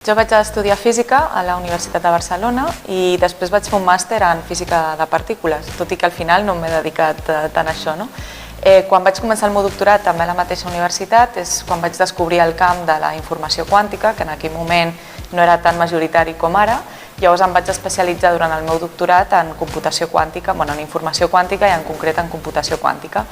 Jo vaig estudiar física a la Universitat de Barcelona i després vaig fer un màster en física de partícules, tot i que al final no m'he dedicat tant a això. Quan vaig començar el meu doctorat també a la mateixa universitat és quan vaig descobrir el camp de la informació quàntica, que en aquell moment no era tan majoritari com ara. Llavors em vaig especialitzar durant el meu doctorat en computació quàntica, en informació quàntica i en concret en computació quàntica.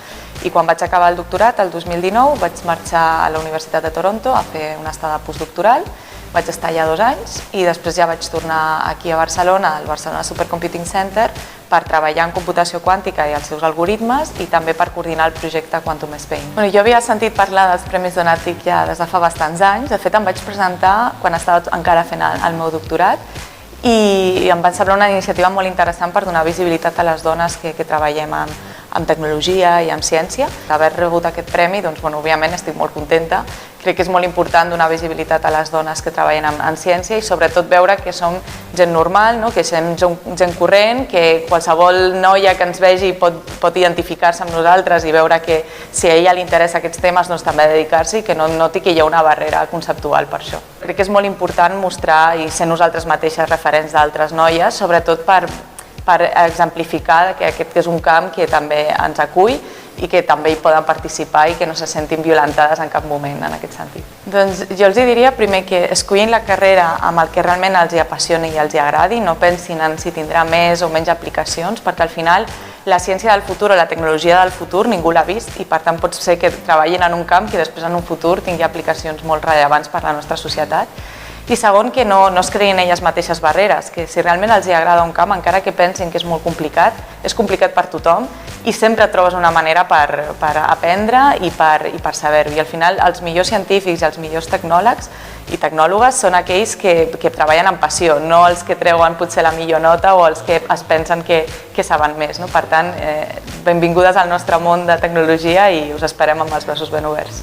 I quan vaig acabar el doctorat, el 2019, vaig marxar a la Universitat de Toronto a fer una estada postdoctoral. Vaig estar allà 2 anys i després ja vaig tornar aquí a Barcelona, al Barcelona Supercomputing Center, per treballar en computació quàntica i els seus algoritmes i també per coordinar el projecte Quantum Spain. Jo havia sentit parlar dels Premis Donatic ja des de fa bastants anys. De fet, em vaig presentar quan estava encara fent el meu doctorat i em va semblar una iniciativa molt interessant per donar visibilitat a les dones que treballem en tecnologia i en ciència. D'haver rebut aquest premi, òbviament estic molt contenta. Crec que és molt important donar visibilitat a les dones que treballen en ciència i sobretot veure que som gent normal, que som gent corrent, que qualsevol noia que ens vegi pot identificar-se amb nosaltres i veure que si a ella li interessa aquests temes també dedicar-s'hi i que no noti que hi ha una barrera conceptual per això. Crec que és molt important mostrar i ser nosaltres mateixes referents d'altres noies, sobretot per exemplificar que aquest és un camp que també ens acull i que també hi poden participar i que no se sentin violentades en cap moment en aquest sentit. Doncs jo els diria primer que escollin la carrera amb el que realment els apassioni i els agradi, no pensin en si tindrà més o menys aplicacions, perquè al final la ciència del futur o la tecnologia del futur ningú l'ha vist i per tant pot ser que treballin en un camp que després en un futur tingui aplicacions molt rellevants per a la nostra societat. I segon, que no es creïn elles mateixes barreres, que si realment els agrada un camp, encara que pensin que és molt complicat, és complicat per tothom i sempre trobes una manera per aprendre i per saber-ho. I al final els millors científics i els millors tecnòlegs i tecnòlogues són aquells que treballen amb passió, no els que treuen potser la millor nota o els que es pensen que saben més. Per tant, benvingudes al nostre món de tecnologia i us esperem amb els braços ben oberts.